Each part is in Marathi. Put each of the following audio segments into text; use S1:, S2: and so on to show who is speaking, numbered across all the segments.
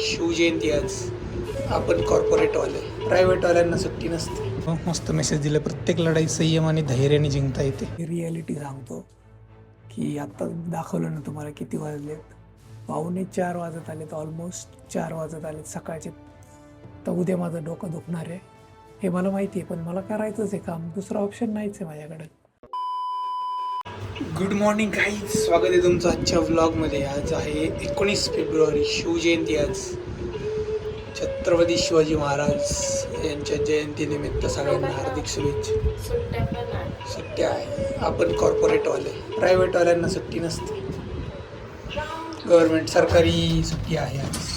S1: शिवजयंती आज आपण कॉर्पोरेटवाले प्रायव्हेटवाल्यांना सुट्टी नसते. मस्त मेसेज दिला, प्रत्येक लढाई संयम आणि धैर्याने जिंकता येते. रियालिटी सांगतो की आता दाखवलं ना तुम्हाला किती वाजलेत. 3:45 वाजत आलेत, ऑलमोस्ट 4 वाजत आलेत सकाळचे. तर उद्या माझं डोकं दुखणार आहे हे मला माहिती आहे, पण मला करायचंच आहे काम, दुसरा ऑप्शन नाहीच आहे माझ्याकडे. गुड मॉर्निंग गाईज, स्वागत आहे तुमचं आजच्या व्लॉगमध्ये. आज आहे 19 फेब्रुवारी, शिवजयंती. आज छत्रपती शिवाजी महाराज यांच्या जयंतीनिमित्त सगळ्यांना हार्दिक शुभेच्छा. सुट्ट्या आहे, आपण कॉर्पोरेटवाले प्रायव्हेटवाल्यांना सुट्टी नसते. गव्हर्नमेंट सरकारी सुट्टी आहे आज.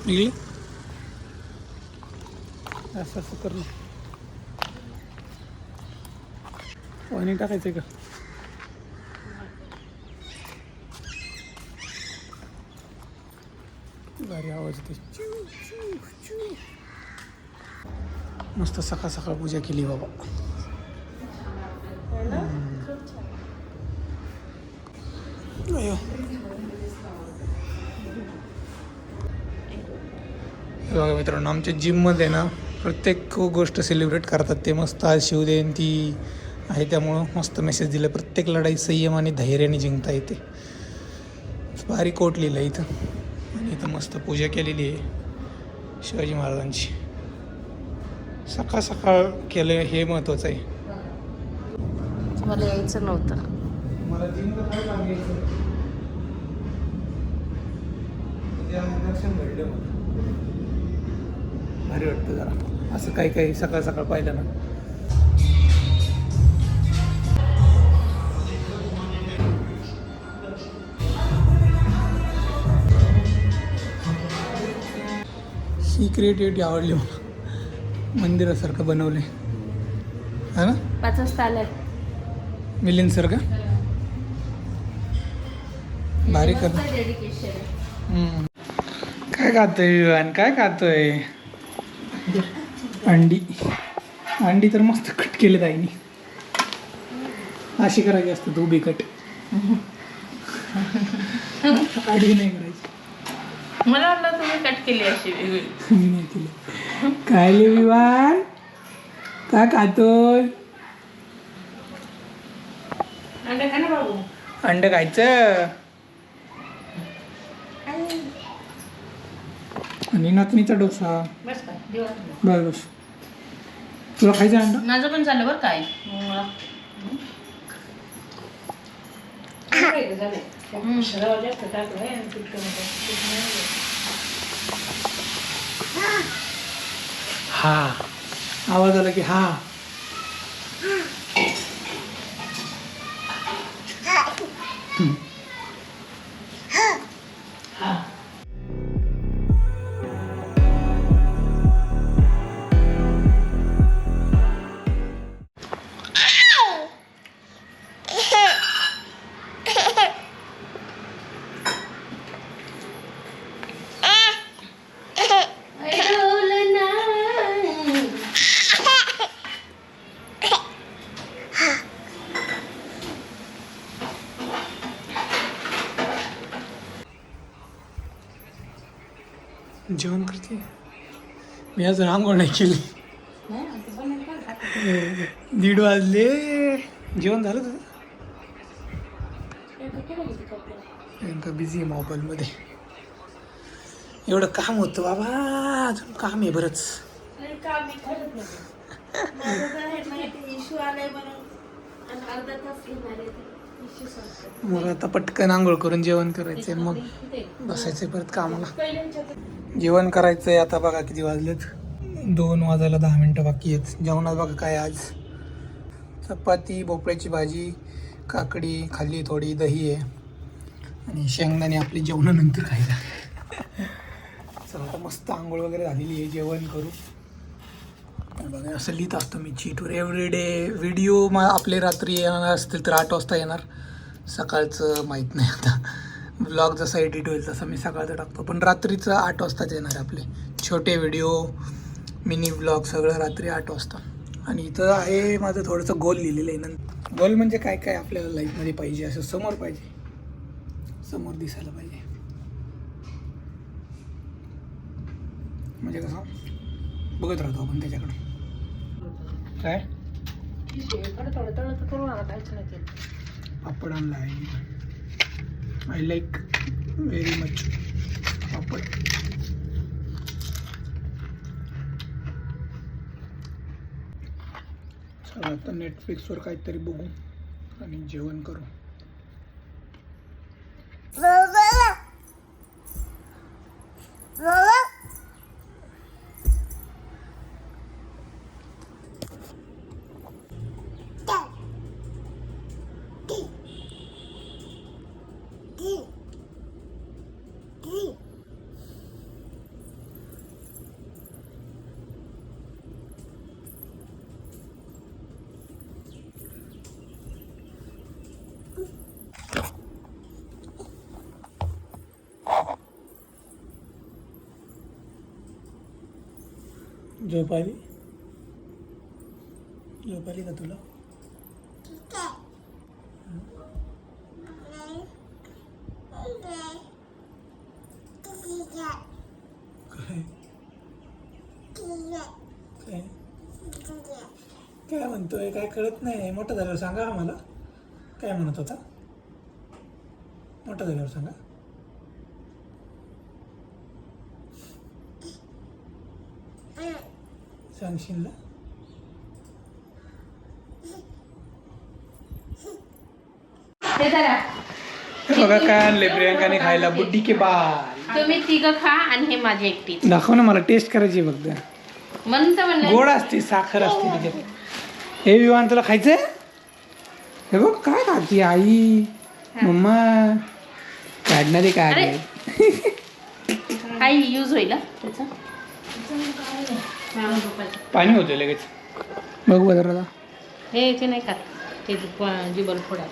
S1: निघली असं असं करणं. पाणी टाकायचं का? भारी आवाज येते. मस्त सकाळ सकाळ पूजा केली बाबा. अयो बघा मित्रांनो, आमच्या जिममध्ये ना प्रत्येक गोष्ट सेलिब्रेट करतात ते. मस्त आज शिवजयंती आहे त्यामुळं मस्त मेसेज दिला, प्रत्येक लढाई संयम आणि धैर्याने जिंकता येते. भारी कोट लिहिलं इथं. आणि इथं मस्त पूजा केलेली आहे शिवाजी महाराजांची. सकाळ सकाळ केलं हे महत्त्वाचं आहे.
S2: मला यायचं नव्हतं.
S1: मला जिमला काय लागायचं, दर्शन घडलं मला, भारी वाटतं जरा असं काही काही सकाळ सकाळ पाहिलं ना. ही क्रिएटिव्हिटी आवडली मला. मंदिरासारखं बनवले है ना.
S2: 5 वाजता आलाय
S1: मिलिंदसारखं भारी कर. काय खातोय विवान, काय खातोय? अंडी. अंडी तर मस्त कट केले ताईनी. अशी करायची असतं उभी कट. अंडी नाही करायची.
S2: मला वाटलं तुम्ही कट केली अशी वेगळी.
S1: मी नाही केली. काय ले विवान, काय खातोय?
S2: अंडे खा ना बाबू.
S1: अंड खायचं. आणि नाचणीचा डोसा.
S2: बस का दिवस.
S1: बस बस. तुला खायचं अंड?
S2: माझं पण झालं बरं काय.
S1: हा आवाज आला की हा. जेवण करते मी, अजून आंघोळ नाही केली. 1:30 वाजले. जेवण झालं तुझं? प्रियंका बिझी आहे मोबाईलमध्ये. एवढं काम होतं बाबा, अजून काम आहे बरंच. मला आता पटकन आंघोळ करून जेवण करायचंय, मग बसायचंय परत कामाला. जेवण करायचंय आता. बघा किती वाजलेत, 2 वाजायला 10 मिनटं बाकी आहेत. जेवणात बघा काय आज, चपाती, भोपळ्याची भाजी, काकडी खाल्ली, थोडी दही आहे आणि शेंगदाणे आपली जेवणानंतर खायला. चला आता मस्त आंघोळ वगैरे झालेली आहे, जेवण करू. बघा असं लिहित असतो मी चीटवर एव्हरीडे. व्हिडिओ आपले रात्री येणार असतील तर 8 वाजता येणार, सकाळचं माहीत नाही. आता ब्लॉग जसा एडिट होईल तसा मी सकाळचं टाकतो, पण रात्रीचं 8 वाजताच येणार आहे आपले छोटे व्हिडिओ, मिनी व्लॉग सगळं रात्री 8 वाजता. आणि इथं आहे माझं थोडंसं गोल लिहिलेलं आहे. नंतर गोल म्हणजे काय काय आपल्याला लाईफमध्ये पाहिजे, असं समोर पाहिजे, समोर दिसायला पाहिजे. म्हणजे कसं बघत राहतो आपण त्याच्याकडं. काय पापड आणला आहे. आय लाईक व्हेरी मच पापड. चला आता नेटफ्लिक्सवर काहीतरी बघू आणि जेवण करू. झोप आली का तुला? काय काय म्हणतोय? काय कळत नाही. मोठा झाल्यावर सांगा आम्हाला. काय म्हणत होता? मोठा झाल्यावर सांगा. सांगशील ना? बघा काय आणले प्रियांकाने खायला. बुड्डी के बाल.
S2: तुम्ही तिघं खा आणि हे माझी एकटी.
S1: दाखव ना मला, टेस्ट करायची फक्त.
S2: म्हणलं
S1: गोड असते, साखर असते त्याच्यात. हे विवान तुला खायचंय? हे बघ काय खाती आई. मम्मा काढणारे काय
S2: काही यूज होईल त्याचा.
S1: पाणी होतं लगेच. बघू जरा.
S2: हे नाही खात ते जिबल फोडा.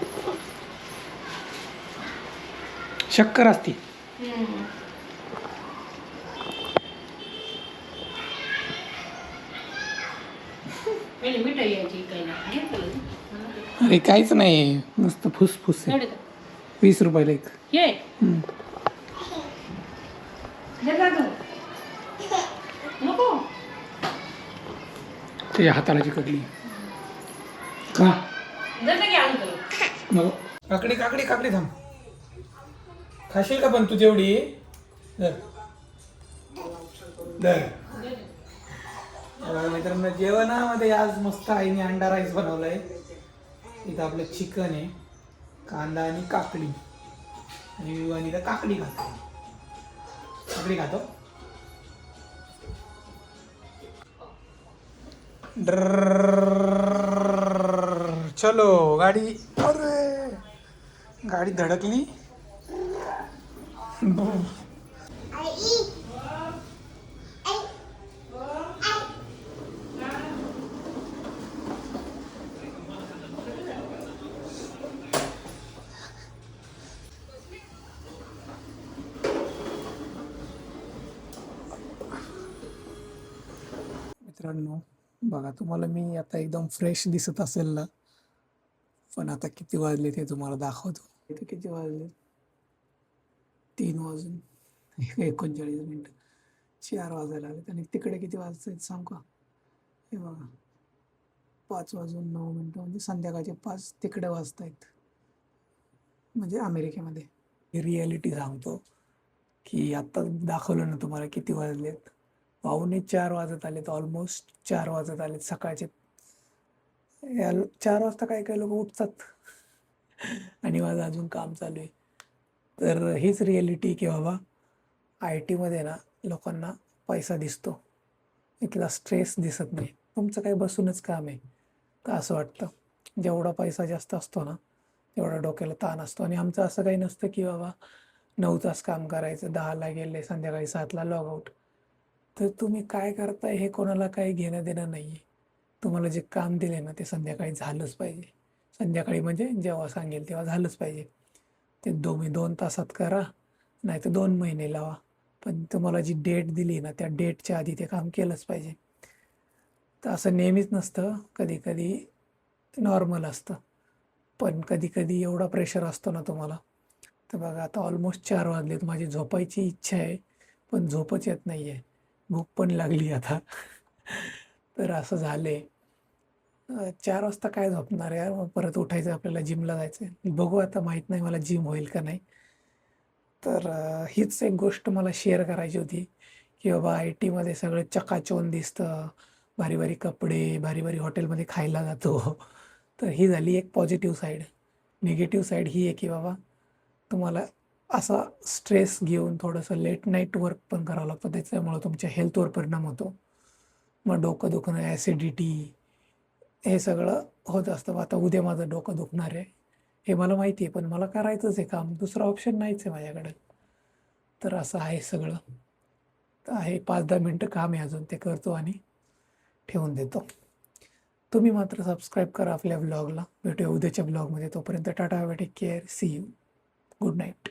S1: शक्कर असते. अरे काहीच नाही, मस्त फुसफुस आहे. 20 रुपयाला एक. त्याच्या हाताला चिकटली. काकडी काकडी काकडी थांब. खाशील का पण तू जेवढी? मित्रांनो जेवणामध्ये आज मस्त आईने अंडा राईस बनवलाय. इथं आपलं चिकन आहे, कांदा आणि काकडी. आणि विवानीला काकडी खातो. काकडी खातो. चलो गाडी. अरे गाडी धडकली. मित्रांनो बघा, तुम्हाला मी आता एकदम फ्रेश दिसत असेल ना, पण आता किती वाजले ते तुम्हाला दाखवतो. इथे किती वाजले? 3 वाजून 39 मिनिटं. 4 वाजायला आले. आणि तिकडे किती वाजतात सांग का? हे बघा 5 वाजून 9 मिनिटं, म्हणजे संध्याकाळचे 5 तिकडे वाजतायत, म्हणजे अमेरिकेमध्ये. रियालिटी सांगतो की आत्ता दाखवलं ना तुम्हाला किती वाजलेत. 3:45 वाजत आलेत. ऑलमोस्ट 4 वाजत आलेत सकाळचे. 4 वाजता काही काही लोक उठतात आणि माझं अजून काम चालू आहे. तर हीच रिॲलिटी की बाबा IT मध्ये ना लोकांना पैसा दिसतो, इथला स्ट्रेस दिसत नाही. तुमचं काही बसूनच काम आहे का असं वाटतं. जेवढा पैसा जास्त असतो ना तेवढा डोक्याला ताण असतो. आणि आमचं असं काही नसतं की बाबा 9 तास काम करायचं, 10ला गेले संध्याकाळी 7ला लॉग आउट. तर तुम्ही काय करताय हे कोणाला काही घेणं देणं नाही आहे. तुम्हाला जे काम दिले ना ते संध्याकाळी झालंच पाहिजे. संध्याकाळी म्हणजे जेव्हा सांगेल तेव्हा झालंच पाहिजे. ते 2 तासात करा, नाही तर 2 महिने लावा, पण तुम्हाला जी डेट दिली ना त्या डेटच्या आधी ते काम केलंच पाहिजे. तर असं नेहमीच नसतं, कधी कधी नॉर्मल असतं, पण कधी कधी एवढा प्रेशर असतो ना तुम्हाला. तर बघा आता ऑलमोस्ट 4 वाजलेत, माझी झोपायची इच्छा आहे पण झोपच येत नाही आहे, भूक पण लागली आता. तर असं झालंय. 4 वाजता काय झोपणार यार, मग परत उठायचं आपल्याला, जिमला जायचं. बघू आता, माहीत नाही मला जिम होईल का नाही. तर हीच एक गोष्ट मला शेअर करायची होती की बाबा आय टीमध्ये सगळं चकाचौंध दिसतं, भारी भारी कपडे, भारी भारी हॉटेलमध्ये खायला जातो. तर ही झाली एक पॉझिटिव्ह साईड. निगेटिव्ह साईड ही आहे की बाबा तुम्हाला असा स्ट्रेस घेऊन थोडंसं लेट नाईट वर्क पण करावं लागतं, त्याच्यामुळं तुमच्या हेल्थवर परिणाम होतो. मग डोकं दुखणं, ॲसिडिटी, हे सगळं होत असतं. आता उद्या माझं डोकं दुखणार आहे हे मला माहिती आहे, पण मला करायचंच आहे काम, दुसरा ऑप्शन नाहीच आहे माझ्याकडे. तर असं आहे सगळं. तर आहे 5-10 मिनटं काम आहे अजून, ते करतो आणि ठेवून देतो. तुम्ही मात्र सबस्क्राईब करा आपल्या ब्लॉगला. भेटूया उद्याच्या ब्लॉगमध्ये. तोपर्यंत tata, take care, see you, good night.